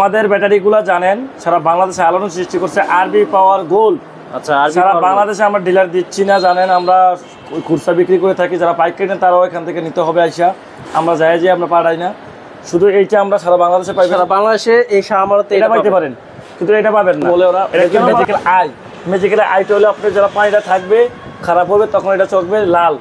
আমাদের ব্যাটারিগুলো জানেন সারা বাংলাদেশে আলোড়ন সৃষ্টি করছে আরবি পাওয়ার গোল্ড। আচ্ছা, সারা বাংলাদেশে আমরা ডিলার দিচ্ছি না, জানেন আমরা খুচরা বিক্রি করে থাকি। যারা পাইকারি নেন তারাও এখান থেকে নিতে হবে আইসা, আমরা যাই যে আমরা পাঠাই না। শুধু এইটা আমরা সারা বাংলাদেশে পাই, সারা বাংলাদেশে এই সামারতে এটা পাইতে পারেন, কিন্তু এটা পাবেন না বলে ওরা। এটা কি ম্যাজিক্যাল আই, ম্যাজিক্যাল আইটা হলো আপনি যারা পানিটা থাকবে খারাপ হবে তখন এটা চলবে লাল,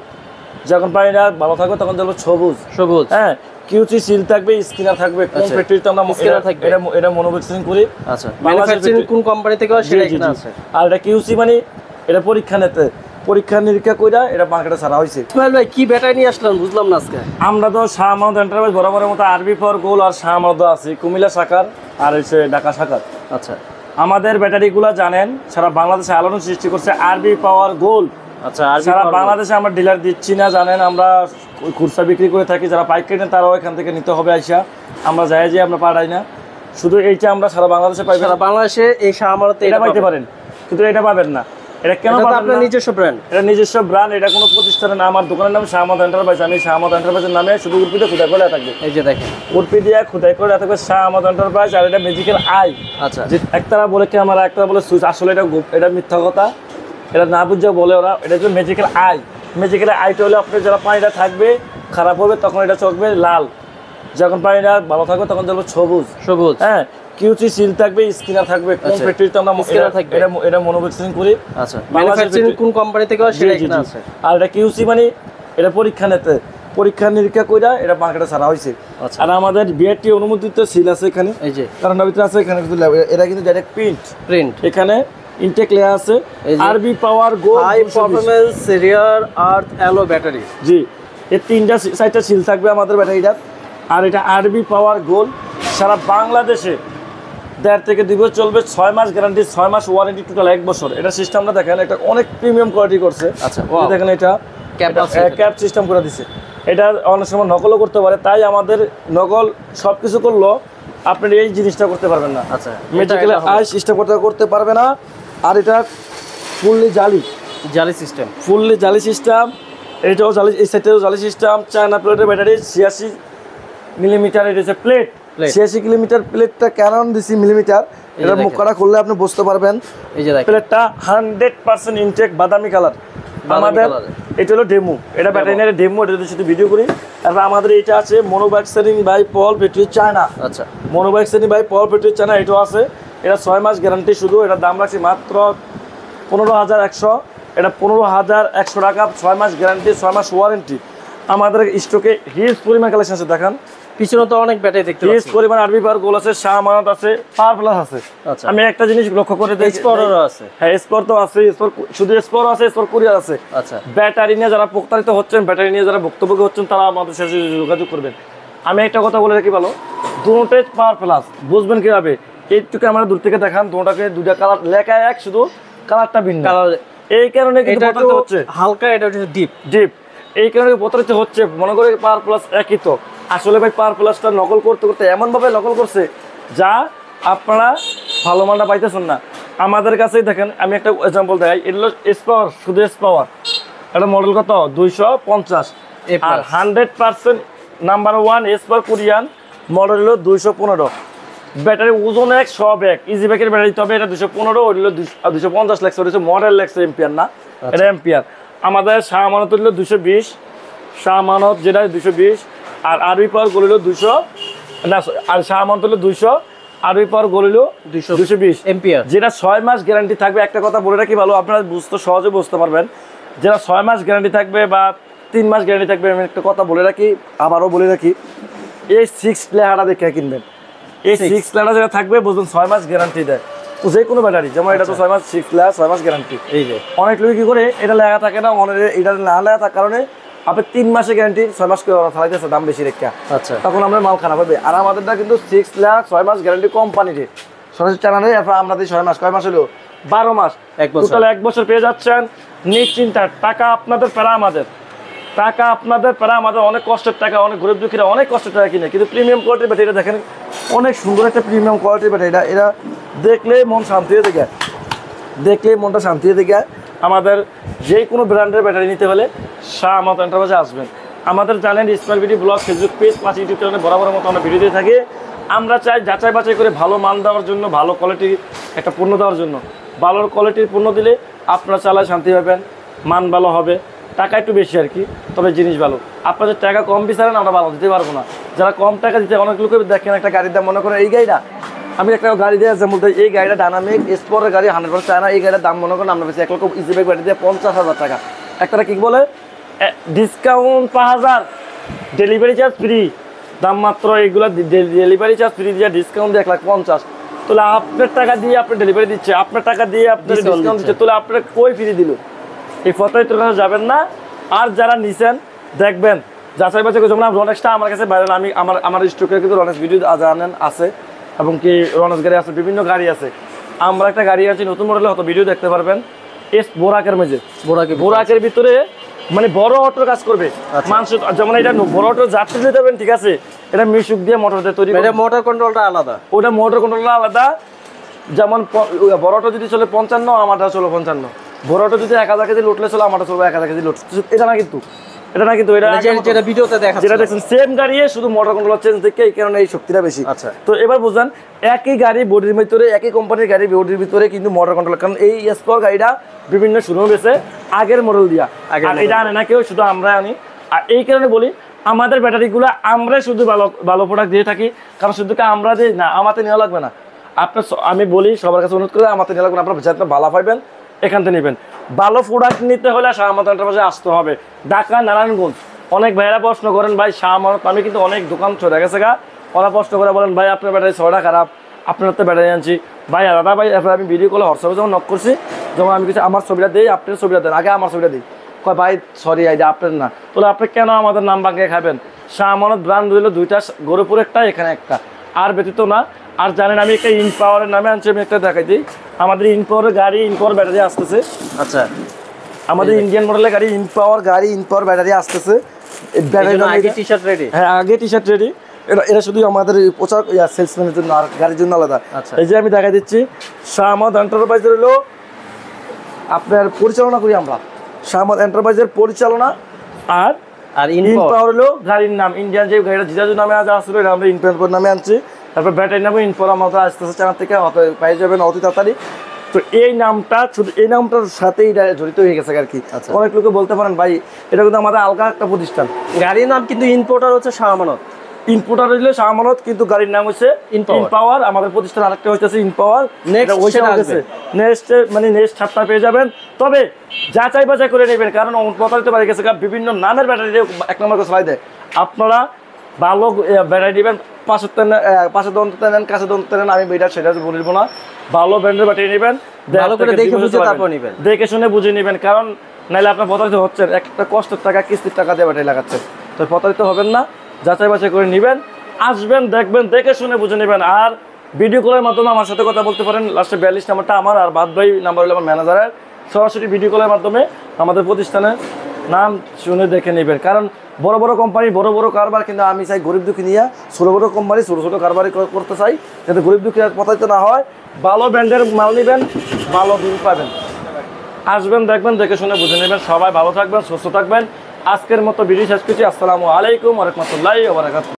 যখন পানিটা ভালো থাকবে তখন দেখবো সবুজ সবুজ। হ্যাঁ, কিউসি সিল থাকবে, স্ক্যানার থাকবে। কোন ফ্যাক্টরিতে আমরা স্ক্যানার থাকবে, এটা মনোফ্যাকচারিং করি। আচ্ছা, ম্যানুফ্যাকচারিং কোন কোম্পানি থেকে হয় সেটা এখানে আছে। আর এটা কিউসি মানে এটা পরীক্ষা নিতে, পরীক্ষা নিরীক্ষা কইরা এটা মার্কেটে ছাড়া হয়েছে। ইসমাইল ভাই কি ব্যাটারি নিয়ে আসলাম বুঝলাম না আজকে। আমরা তো শাহ আমানত এন্টারপ্রাইজ বরাবরের মতো আরবি পাওয়ার গোল্ড আর শাহ আমানত আছে কুমিল্লা শাখার আর হচ্ছে ঢাকা শাখার। আচ্ছা, আমাদের ব্যাটারিগুলো জানেন সারা বাংলাদেশে আলোড়ন সৃষ্টি করছে আরবি পাওয়ার গোল্ড। আচ্ছা, সারা বাংলাদেশে আমরা ডিলার দিচ্ছি না, জানেন আমরা খুচরা বিক্রি করে থাকি। যারা পাইকারি নেন তারাও এখান থেকে নিতে হবে আইসা, আমরা যাই যে আমরা পাঠাই না। শুধু এইটা আমরা সারা বাংলাদেশে পাই, সারা বাংলাদেশে এই সামারতে এটা পাইতে পারেন, কিন্তু এটা পাবেন না। এটা কেন পাবেন না? আপনার নিজস্ব ব্র্যান্ড, এটা নিজস্ব ব্র্যান্ড, এটা কোনো প্রতিষ্ঠানের নাম। আমার দোকানের নাম শাহ আমানত এন্টারপ্রাইজ। আমি শাহ আমানত এন্টারপ্রাইজের নামে শুধু উর্পিতে খুদাই করে থাকবে। এই যে দেখেন উর্পি দিয়ে খুদাই করে থাকবে শাহ আমানত এন্টারপ্রাইজ। আর এটা ম্যাজিক্যাল আই। আচ্ছা, যে একতারা বলে ক্যামেরা, একতারা বলে সুইচ, আসলে এটা মিথ্যা কথা। এটা না বুঝে বলে ওরা। এটা হচ্ছে ম্যাজিক্যাল আই। ম্যাজিক্যাল আইটা হলো আপনি যারা পানিটা থাকবে খারাপ হবে তখন এটা চলবে লাল, যখন পানিটা ভালো থাকবে তখন দেখবো সবুজ সবুজ। হ্যাঁ, কিউসি সিল থাকবে, স্ক্যানার থাকবে। কোন ফ্যাক্টরিতে আমরা স্ক্যানার থাকবে, এটা মনোফ্যাকচারিং করি। আচ্ছা, ম্যানুফ্যাকচারিং কোন কোম্পানি থেকে হয় সেটা এখানে আছে। আর এটা কিউসি মানে এটা পরীক্ষা নিতে, পরীক্ষা নিরীক্ষা কইরা এটা মার্কেটে ছাড়া হয়েছে। আর আমাদের বিআরটি অনুমোদিত সিল আছে এখানে, এই যে কারণ ভিতরে আছে এখানে, কিন্তু এটা কিন্তু ডাইরেক্ট প্রিন্ট। এখানে ইনটেক লেয়া আছে আরবি পাওয়ার গোল্ড হাই পারফরম্যান্স রিয়ার আর্থ অ্যালো ব্যাটারি। জি, এই তিনটা সাইডটা সিল থাকবে আমাদের ব্যাটারিটা। আর এটা আরবি পাওয়ার গোল্ড। সারা বাংলাদেশে 1.5 থেকে 2 বছর চলবে, 6 মাস গ্যারান্টি, 6 মাস ওয়ারেন্টি, টোটাল 1 বছর। এটা সিস্টেমটা দেখেন, এটা অনেক প্রিমিয়াম কোয়ালিটি করছে। আচ্ছা, দেখেন এটা ক্যাপ সিস্টেম করে দিছে। এটা অনেক সময় নকলও করতে পারে, তাই আমাদের নকল সব কিছু করলো আপনি এই জিনিসটা করতে পারবেন না। আচ্ছা, মেডিকেল আই সিস্টেম করতে পারবে না। আর এটা ফুললি জালি সিস্টেম, ফুললি জালি সিস্টেম। এটাও জালি, এই সাইডেও জালি সিস্টেম। চায়না প্লেটের ব্যাটারি 86 মিলিমিটার। এটা হচ্ছে প্লেট 86 মিলিমিটার। প্লেটটা কেন দিছি মিলিমিটার, এটা মুখটা খুললে আপনি বুঝতে পারবেন। এই যে দেখেন প্লেটটা 100% ইনটেক বাদামি কালার। আমাদের এটা হলো ডেমো, এটা ব্যাটারি ডেমো, এটা যদি ভিডিও করি। তারপর আমাদের এটা আছে মনোফ্যাকচারিং বাই পল ফ্যাক্টরি চায়না। আচ্ছা, মনোফ্যাকচারিং বাই পল ফ্যাক্টরি চায়না, এটাও আছে। এটা 6 মাস গ্যারান্টি শুধু। এটার দাম রাখছি মাত্র 15,100। এটা 15,100 টাকা, 6 মাস গ্যারান্টি, 6 মাস ওয়ারেন্টি। আমাদের স্টকে হিউজ পরিমাণ কালেকশন আছে। দেখেন পিছনে তো অনেক ব্যাটারি দেখতে পাচ্ছি, হিউজ পরিমাণ আরবি পাওয়ার গোল্ড আছে, শাহ আমানত আছে, পাওয়ার প্লাস আছে। আচ্ছা, আমি একটা জিনিস লক্ষ্য করে দেখি, এক্সপ্লোরারও আছে। হ্যাঁ, এক্সপ্লোর তো আছে, শুধু এক্সপ্লোর আছে, এক্সপ্লোর কুরিয়ার আছে। আচ্ছা, ব্যাটারি নিয়ে যারা প্রতারিত হচ্ছেন, ব্যাটারি নিয়ে যারা ভুক্তভোগী হচ্ছেন, তারা আমাদের সাথে যোগাযোগ করবেন। আমি একটা কথা বলে রাখি, ভালো দুটোটাই পাওয়ার প্লাস। বুঝবেন কিভাবে? এইটুকু আমরা দূর থেকে দেখান, দুটাকে দুটা কালার লেখা এক, শুধু কালারটা ভিন্ন কালার। এই কারণে কিন্তু প্রতারিত হচ্ছে হালকা, এটা হচ্ছে ডিপ। এই কারণে প্রতারিত হচ্ছে, মনে করে পাওয়ার প্লাস একই। তো আসলে ভাই পাওয়ার প্লাসটা নকল করতে করতে এমনভাবে নকল করছে যা আপনারা ভালো মানটা পাইতেছেন না। আমাদের কাছেই দেখেন, আমি একটা এক্সাম্পল দেখাই। এগুলো এস পাওয়ার, শুধু এস পাওয়ার। এটা মডেল কত? 250। আর 100% number 1 S power Korean model হলো 215। ব্যাটারি ওজন এক, সব এক, ইজি ব্যাকের ব্যাটারি। তবে এটা 215, ওই হলো 250 লাগছে। ওটা হচ্ছে মডেল লাগছে, এম্পিয়ার না, এটা এম্পিয়ার। আমাদের শাহ আমানত হলো 220, শাহ আমানত যেটা 220। আর আরবি পাওয়ার গোল হলো 200 না, আর শাহ আমানত হলো 200, আরবি পাওয়ার গোল হলো 220 এম্পিয়ার, যেটা 6 মাস গ্যারান্টি থাকবে। একটা কথা বলে রাখি, ভালো আপনারা সহজে বুঝতে পারবেন। যেটা 6 মাস গ্যারান্টি থাকবে বা 3 মাস গ্যারান্টি থাকবে, আমি একটা কথা বলে রাখি, আবারও বলে রাখি, এই 6 লেখাটা দেখে কিনবেন। এই 6 লেখাটা যেটা থাকবে, বুঝবেন 6 মাস গ্যারান্টি দেয় যে কোনো ব্যাটারি। যেমন এটা তো 6 মাস, 6 লেখা 6 মাস গ্যারান্টি। এই যে অনেক লোক কি করে, এটা লেখা থাকে না, এটা না লেখা থাকার কারণে আপনি 3 মাসে গ্যারান্টি, 6 মাস করে ফেলাইতেছে দাম বেশি রেখা। আচ্ছা, তখন আমরা মাল খারাপ হবে। আর আমাদেরটা কিন্তু 6 লাখ 6 মাস গ্যারান্টি কোম্পানির সরাসরি চালানো। এরপর আমরা দিই 6 মাস। কয় মাস হলো? 12 মাস, টোটাল 1 বছর পেয়ে যাচ্ছেন নিশ্চিন্তা। টাকা আপনাদের প্যারা আমাদের, টাকা আপনাদের প্যারা আমাদের। অনেক কষ্টের টাকা, অনেক গরিব দুঃখীরা অনেক কষ্টের টাকা কিনে, কিন্তু প্রিমিয়াম কোয়ালিটির ব্যাটারি। এটা দেখেন অনেক সুন্দর একটা প্রিমিয়াম কোয়ালিটির ব্যাটারি। এটা দেখলে মন শান্তি হয়ে থাকে, দেখলে মনটা শান্তি হয়ে থাকে। আমাদের যে কোনো ব্র্যান্ডের ব্যাটারি নিতে হলে শাহ আমানত এন্টারপ্রাইজে আসবেন। আমাদের জানেন Ismail BD blog Facebook page, 5 YouTube চ্যানেলে বরাবরের মতো আমরা ভিডিও দিয়ে থাকি। আমরা চাই যাচাই বাছাই করে ভালো মান দেওয়ার জন্য, ভালো কোয়ালিটির একটা পণ্য দেওয়ার জন্য। ভালো কোয়ালিটির পণ্য দিলে আপনারা চালায় শান্তি পাবেন, মান ভালো হবে, টাকা একটু বেশি আর কি, তবে জিনিস ভালো। আপনাদের টাকা কম বিচারেন, আমরা ভালো দিতে পারবো না। যারা কম টাকা দিতে, অনেক লোকে দেখেন একটা গাড়ির দাম মনে করেন এই গাড়িটা, আমি একটা গাড়ি দিয়ে যেমন এই গাড়িটা ডায়নামিক স্পোর্টের গাড়ি 100% চায় না, এই গাড়ির দাম মনে করেন আমরা বেশি 1 লক্ষ ইজি বাইক গাড়ি দিয়ে 50,000 টাকা। একটা কি বলে ডিসকাউন্ট 5,000, ডেলিভারি চার্জ ফ্রি, দাম মাত্র এইগুলো ডেলিভারি চার্জ ফ্রি দিয়ে ডিসকাউন্ট দিয়ে 1,50,000। তাহলে আপনার টাকা দিয়ে আপনি ডেলিভারি দিচ্ছে, আপনার টাকা দিয়ে আপনার ডিসকাউন্ট দিচ্ছে, তাহলে আপনার কই ফ্রি দিল? এই প্রতারিতর কাছে যাবেন না। আর যারা নিছেন দেখবেন যাচাই বাছাই করে, যেমন রনেক্সটা আমার কাছে বাইরে, আমি আমার স্টকে কিন্তু রনেক্স ভিডিও জানেন আছে, এবং কি রনেক্স গাড়ি আছে, বিভিন্ন গাড়ি আছে। আমরা একটা গাড়ি আছে নতুন মডেলে, হয়তো ভিডিও দেখতে পারবেন, বোরাকের মেঝে, বোরাকের ভিতরে মানে বড় অটোর কাজ করবে মানুষ, যেমন এটা বড় অটো যাত্রী দিতে পারবেন, ঠিক আছে, এটা মিশুক দিয়ে মোটর দিয়ে তৈরি, এটা মোটর কন্ট্রোলটা আলাদা, ওটা মোটর কন্ট্রোলটা আলাদা। যেমন বড় অটো যদি চলে 55, আমারটা চলো 55। বড় অটো যদি 1000 কেজি লোটলে চলো, আমারটা চলবে 1000 কেজি লোড। এটা না কিন্তু এটা যেটা ভিডিওতে দেখা, যেটা দেখছেন সেম গাড়ি, শুধু মোটর কন্ট্রোলার চেঞ্জ দেখে এই কারণে এই শক্তিটা বেশি। আচ্ছা, তো এবার বুঝলেন একই গাড়ি বডির ভিতরে, একই কোম্পানির গাড়ি বডির ভিতরে কিন্তু মোটর কন্ট্রোলার, কারণ এই স্পোর্ট গাড়িটা বিভিন্ন শোরুমে বেছে আগের মডেল দিয়া, আর এটা আনে না কেউ, শুধু আমরা আনি। আর এই কারণে বলি আমাদের ব্যাটারিগুলো আমরাই শুধু ভালো প্রোডাক্ট দিয়ে থাকি, কারণ শুধু আমরা দিই না, আমাতে নেওয়া লাগবে না। আপনার আমি বলি সবার কাছে অনুরোধ করে আমাতে নেওয়া লাগবে না, আপনার যাতে ভালো পাইবেন এখান থেকে নেবেন। ভালো প্রোডাক্ট নিতে হলে শাহ আমানত এন্টারপ্রাইজে আসতে হবে, ঢাকা নারায়ণগঞ্জ। অনেক ভাইয়েরা প্রশ্ন করেন ভাই শাহ আমানত, আমি কিন্তু অনেক দোকান চলে গেছে গা, ওরা প্রশ্ন করে বলেন ভাই আপনার ব্যাটারি 6টা খারাপ, আপনার তো ব্যাটারি আনছি ভাই, দাদা ভাই আমি ভিডিও কলে হোয়াটসঅ্যাপে যখন নক করছি, যখন আমি কিছু আমার ছবিটা দিই, আপনার ছবিটা দেন, আগে আমার ছবিটা দিই, কয় ভাই সরি আইডিয়া আপনার না, তাহলে আপনি কেন আমাদের নাম ভাঙিয়ে খাবেন? শাহ আমানত ব্র্যান্ড হইলো 2টা, গরুপুর একটা, এখানে একটা, আর ব্যতীত না। আর জানেন আমি একটা ইনপাওয়ারের নামে আনছি, আমি একটা দেখাই দিই, আমাদের ইনপাওয়ারের গাড়ি, ইনপাওয়ার ব্যাটারি আসতেছে। আচ্ছা, আমাদের ইন্ডিয়ান মডেলের গাড়ি ইনপাওয়ার ব্যাটারি আসতেছে। আগে টি-শার্ট রেডি, হ্যাঁ আগে টি-শার্ট রেডি। এটা শুধু আমাদের প্রচার সেলসম্যানের জন্য, আর গাড়ির জন্য আলাদা। এই যে আমি দেখাই দিচ্ছি, শাহ আমানত এন্টারপ্রাইজের হলো আপনার পরিচালনা করি আমরা, শাহ আমানত এন্টারপ্রাইজের পরিচালনা। আর ইনপাওয়ার হলো গাড়ির নাম, ইন্ডিয়ান যে গাড়িটা জিজাজু নামে আজ আসলে এটা আমরা ইনপাওয়ার নামে আনছি। তারপর ব্যাটারি নামে ইনপাওয়ার আমাদের আসতেছে চ্যানেল থেকে, পেয়ে যাবেন অতি তাড়াতাড়ি। তো এই নামটা শুধু এই নামটার সাথেই জড়িত হয়ে গেছে আর কি। অনেক লোকে বলতে পারেন ভাই এটা কিন্তু আমাদের আলগা একটা প্রতিষ্ঠান, গাড়ির নাম কিন্তু ইম্পোর্টার হচ্ছে শাহ আমানত, ইনপুটার হইলে শাহ আমানত, কিন্তু গাড়ির নাম হচ্ছে ইনপাওয়ার। আমাদের প্রতিষ্ঠান আরেকটা হচ্ছে ইনপাওয়ার, নেক্সট মানে নেক্সট ছাড়টা পেয়ে যাবেন। তবে যাচাই বাছাই করে নেবেন, কারণ প্রতারিত বাড়ি গেছে বিভিন্ন নামের ব্যাটারি 1 নম্বর করে চালাই দেয়। আপনারা ভালো ব্যাটারি নেবেন, পাশে দন্ত নেন, কাছে দন্ত নেন, আমি সেটা বলবো না। ভালো ব্র্যান্ডের ব্যাটারি নেবেন, ভালো করে দেখে শুনে বুঝে নেবেন, কারণ নাহলে আপনার প্রতারিত হচ্ছেন, একটা কষ্টের টাকা কিস্তির টাকা দিয়ে ব্যাটারি লাগাচ্ছেন, তো প্রতারিত হবেন না। যাচাই বাছাই করে নেবেন, আসবেন, দেখবেন, দেখে শুনে বুঝে নেবেন। আর ভিডিও কলের মাধ্যমে আমার সাথে কথা বলতে পারেন, লাস্টে 42 নাম্বারটা আমার, আর বাদ ভাই নাম্বার হলো আমার ম্যানেজারের। সরাসরি ভিডিও কলের মাধ্যমে আমাদের প্রতিষ্ঠানের নাম শুনে দেখে নেবেন, কারণ বড় বড় কোম্পানি বড় বড় কারবার, কিন্তু আমি চাই গরিব দুঃখী নিয়ে ছোটো বড়ো কোম্পানি ছোটো ছোটো কারবারই করতে চাই, যাতে গরিব দুঃখী প্রতারিত না হয়। ভালো ব্র্যান্ডের মাল নেবেন, ভালো বিল পাবেন। আসবেন, দেখবেন, দেখে শুনে বুঝে নেবেন। সবাই ভালো থাকবেন, সুস্থ থাকবেন। আজকের মতো ভিডিও শেষ করছি। আসসালামু আলাইকুম ওয়া রাহমাতুল্লাহি ওয়া বারাকাতুহু।